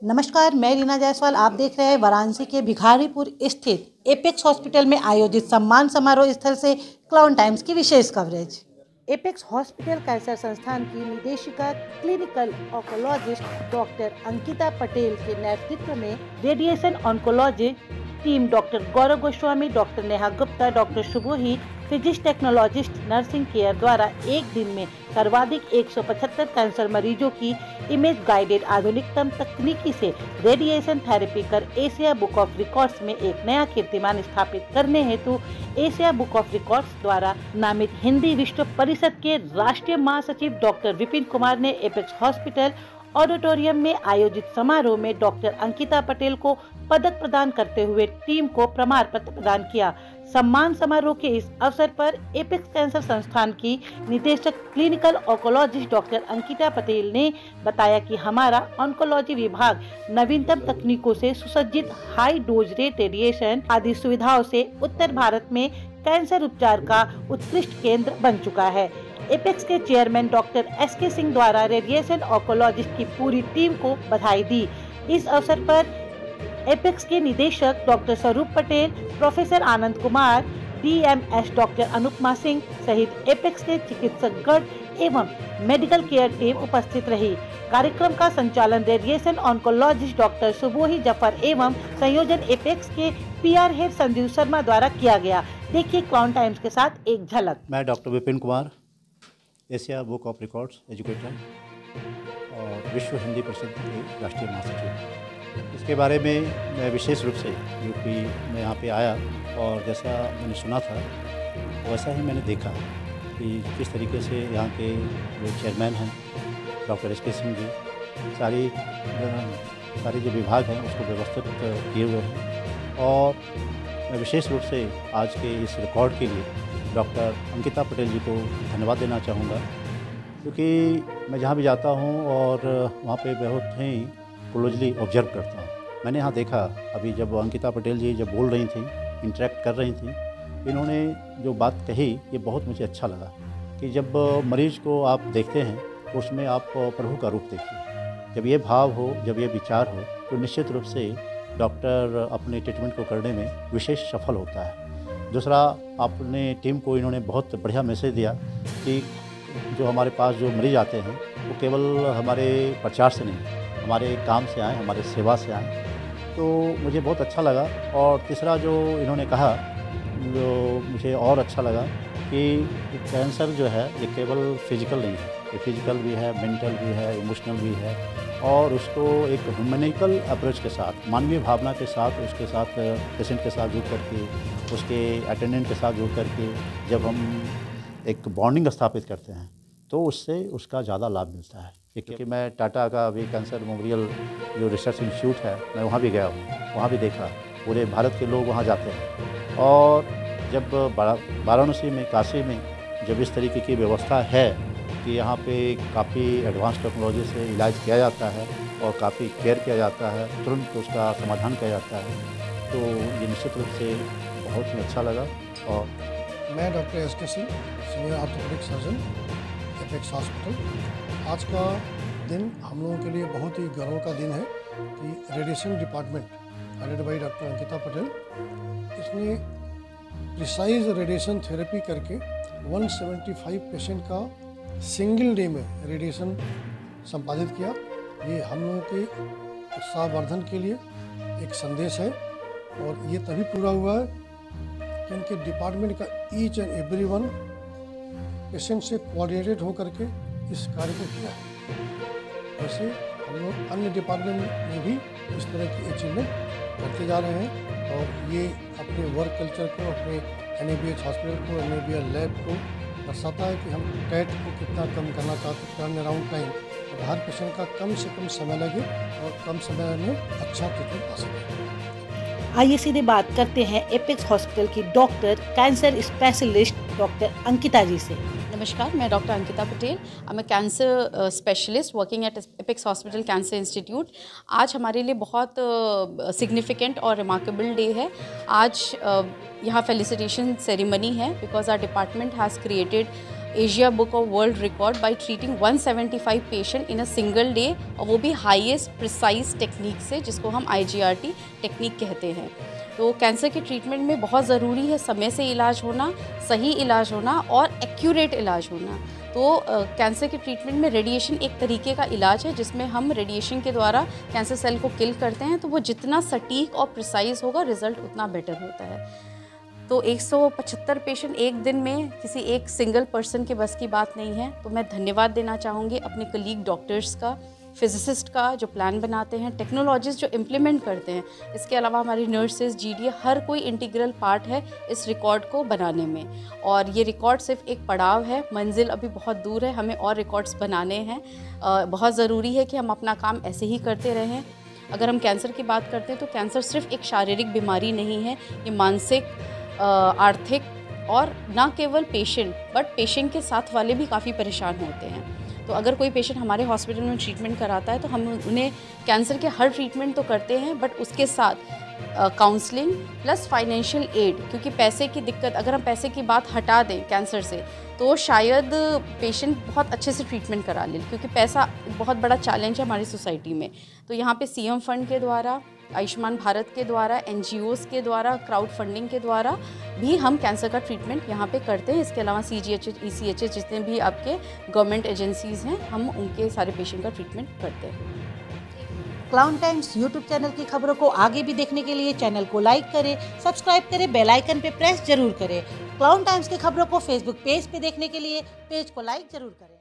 नमस्कार, मैं रीना जायसवाल। आप देख रहे हैं वाराणसी के भिखारीपुर स्थित एपेक्स हॉस्पिटल में आयोजित सम्मान समारोह स्थल से क्लाउन टाइम्स की विशेष कवरेज। एपेक्स हॉस्पिटल कैंसर संस्थान की निदेशिका clinical oncologist doctor Ankita Patel के नेतृत्व में radiation oncology team doctor Gaurav Goswami, doctor Neha Gupta, doctor Shubhohi, physics technologist nursing care द्वारा एक दिन में सर्वाधिक 175 कैंसर मरीजों की इमेज गाइडेड आधुनिकतम तकनीकी से रेडिएशन थेरेपी कर एशिया बुक ऑफ रिकॉर्ड्स में एक नया कीर्तिमान स्थापित करने हेतु एशिया बुक ऑफ रिकॉर्ड्स द्वारा नामित हिंदी विश्व परिषद के राष्ट्रीय महासचिव डॉक्टर विपिन कुमार ने एपेक्स हॉस्पिटल ऑडिटोरियम में आयोजित समारोह में डॉक्टर अंकिता पटेल को पदक प्रदान करते हुए टीम को प्रमाण पत्र प्रदान किया। सम्मान समारोह के इस अवसर पर एपेक्स कैंसर संस्थान की निदेशक clinical oncologist doctor Ankita Patel ने बताया कि हमारा ऑन्कोलॉजी विभाग नवीनतम तकनीकों से सुसज्जित हाई डोज रेट रेडिएशन आदि सुविधाओं से उत्तर भारत में कैंसर उपचार का उत्कृष्ट केंद्र बन चुका है। एपेक्स के चेयरमैन डॉक्टर एस.के. सिंह द्वारा रेडिएशन ऑन्कोलॉजिस्ट की पूरी टीम को बधाई दी। इस अवसर पर एपेक्स के निदेशक डॉक्टर स्वरूप Patel, professor Anand Kumar, DMS doctor Anupama Singh सहित एपेक्स के चिकित्सकगण एवं मेडिकल केयर टीम उपस्थित रही। कार्यक्रम का संचालन रेडिएशन ऑन्कोलॉजिस्ट डॉक्टर शुभोही जफर एवं संयोजन एपेक्स के PR हेड संजीव शर्मा द्वारा किया गया। देखिए क्लाउन टाइम्स के साथ एक झलक। मैं doctor Vipin Kumar, Asia Book of records educator और विश्व हिंदी परिषद के राष्ट्रीय महासचिव। इसके बारे में मैं विशेष रूप से यूपी में यहाँ पे आया और जैसा मैंने सुना था वैसा ही मैंने देखा कि किस तरीके से यहाँ के जो चेयरमैन हैं डॉक्टर एस.के. सिंह जी सारे जो विभाग हैं उसको व्यवस्थित किए हुए हैं। और मैं विशेष रूप से आज के इस रिकॉर्ड के लिए डॉक्टर अंकिता पटेल जी को धन्यवाद देना चाहूँगा, क्योंकि मैं जहाँ भी जाता हूँ और वहाँ पे बहुत ही क्लोजली ऑब्जर्व करता हूँ। मैंने यहाँ देखा अभी जब अंकिता पटेल जी जब बोल रही थी, इंटरेक्ट कर रही थी, इन्होंने जो बात कही ये बहुत मुझे अच्छा लगा कि जब मरीज़ को आप देखते हैं तो उसमें आप प्रभु का रूप देखिए। जब ये भाव हो, जब ये विचार हो तो निश्चित रूप से डॉक्टर अपने ट्रीटमेंट को करने में विशेष सफल होता है। दूसरा, अपने टीम को इन्होंने बहुत बढ़िया मैसेज दिया कि जो हमारे पास जो मरीज आते हैं वो केवल हमारे प्रचार से नहीं, हमारे काम से आए, हमारे सेवा से आए, तो मुझे बहुत अच्छा लगा। और तीसरा जो इन्होंने कहा, जो मुझे और अच्छा लगा कि कैंसर जो है ये केवल फिजिकल नहीं है, ये फिजिकल भी है, मेंटल भी है, इमोशनल भी है, और उसको एक ह्यूमैनिकल अप्रोच के साथ, मानवीय भावना के साथ, उसके साथ पेशेंट के साथ जुड़ करके, उसके अटेंडेंट के साथ जुड़ करके जब हम एक बॉन्डिंग स्थापित करते हैं तो उससे उसका ज़्यादा लाभ मिलता है। क्योंकि मैं टाटा का अभी कैंसर मेमोरियल जो रिसर्च इंस्टीट्यूट है, मैं वहाँ भी गया हूँ, वहाँ भी देखा पूरे भारत के लोग वहाँ जाते हैं। और जब वाराणसी में, काशी में जब इस तरीके की व्यवस्था है कि यहाँ पे काफ़ी एडवांस टेक्नोलॉजी से इलाज किया जाता है और काफ़ी केयर किया जाता है, तुरंत उसका समाधान किया जाता है, तो ये निश्चित रूप से बहुत ही अच्छा लगा। और मैं doctor S K. Singh, senior orthopaedic surgeon, apex hospital. आज का दिन हम लोगों के लिए बहुत ही गर्व का दिन है कि radiation department headed by doctor Ankita Patel, इसने प्रिसाइज रेडिएशन थेरेपी करके 175 पेशेंट का सिंगल डे में रेडिएशन संपादित किया। ये हम लोगों के उत्साहवर्धन के लिए एक संदेश है और ये तभी पूरा हुआ है कि इनके डिपार्टमेंट का each and every one patient से कोऑर्डिनेटेड होकर के इस कार्य को किया है। वैसे हम लोग अन्य डिपार्टमेंट में भी इस तरह की अचीवमेंट करते जा रहे हैं और ये अपने वर्क कल्चर को, अपने NABH हॉस्पिटल को, NABH लैब को दर्शाता है कि हम कैट को कितना कम करना चाहते हैं, टर्न अराउंड टाइम, तो हर पेशेंट का कम से कम समय लगे और कम समय में अच्छा ट्रीटमेंट पा सके। आइए सीधे बात करते हैं एपेक्स हॉस्पिटल की doctor cancer specialist doctor Ankita ji से। नमस्कार, मैं doctor Ankita Patel. I am cancer specialist working at Apex hospital cancer institute. आज हमारे लिए बहुत सिग्निफिकेंट और रिमार्केबल डे है। आज यहाँ फेलिसिटेशन सेरेमनी है because our department has created Asia Book of World Record by treating 175 patient in a single day, और वो भी हाईएस्ट प्रिसाइज टेक्निक से, जिसको हम IGRT टेक्निक कहते हैं। तो कैंसर के ट्रीटमेंट में बहुत ज़रूरी है समय से इलाज होना, सही इलाज होना और एक्यूरेट इलाज होना। तो कैंसर के ट्रीटमेंट में रेडिएशन एक तरीके का इलाज है जिसमें हम रेडिएशन के द्वारा कैंसर सेल को किल करते हैं। तो वो जितना सटीक और प्रिसाइज होगा, रिज़ल्ट उतना बेटर होता है। तो 175 पेशेंट एक दिन में किसी एक सिंगल पर्सन के बस की बात नहीं है। तो मैं धन्यवाद देना चाहूँगी अपने कलीग डॉक्टर्स का, फिजिसिस्ट का जो प्लान बनाते हैं, टेक्नोलॉजीज जो इम्प्लीमेंट करते हैं, इसके अलावा हमारी नर्सेज, GDA, हर कोई इंटीग्रल पार्ट है इस रिकॉर्ड को बनाने में। और ये रिकॉर्ड सिर्फ एक पड़ाव है, मंजिल अभी बहुत दूर है, हमें और रिकॉर्ड्स बनाने हैं। बहुत ज़रूरी है कि हम अपना काम ऐसे ही करते रहें। अगर हम कैंसर की बात करते हैं तो कैंसर सिर्फ एक शारीरिक बीमारी नहीं है, ये मानसिक, आर्थिक और ना केवल पेशेंट बट पेशेंट के साथ वाले भी काफ़ी परेशान होते हैं। तो अगर कोई पेशेंट हमारे हॉस्पिटल में ट्रीटमेंट कराता है तो हम उन्हें कैंसर के हर ट्रीटमेंट तो करते हैं, बट उसके साथ काउंसलिंग प्लस फाइनेंशियल एड, क्योंकि पैसे की दिक्कत, अगर हम पैसे की बात हटा दें कैंसर से तो शायद पेशेंट बहुत अच्छे से ट्रीटमेंट करा ले, क्योंकि पैसा बहुत बड़ा चैलेंज है हमारी सोसाइटी में। तो यहाँ पे CM फंड के द्वारा, आयुष्मान भारत के द्वारा, NGOs के द्वारा, क्राउड फंडिंग के द्वारा भी हम कैंसर का ट्रीटमेंट यहाँ पे करते हैं। इसके अलावा CGHS, ECHS जितने भी आपके गवर्नमेंट एजेंसीज़ हैं, हम उनके सारे पेशेंट का ट्रीटमेंट करते हैं। क्लाउन टाइम्स यूट्यूब चैनल की खबरों को आगे भी देखने के लिए चैनल को लाइक करें, सब्सक्राइब करें, बेल आइकन पे प्रेस जरूर करें। क्लाउन टाइम्स की खबरों को फेसबुक पेज पे देखने के लिए पेज को लाइक जरूर करें।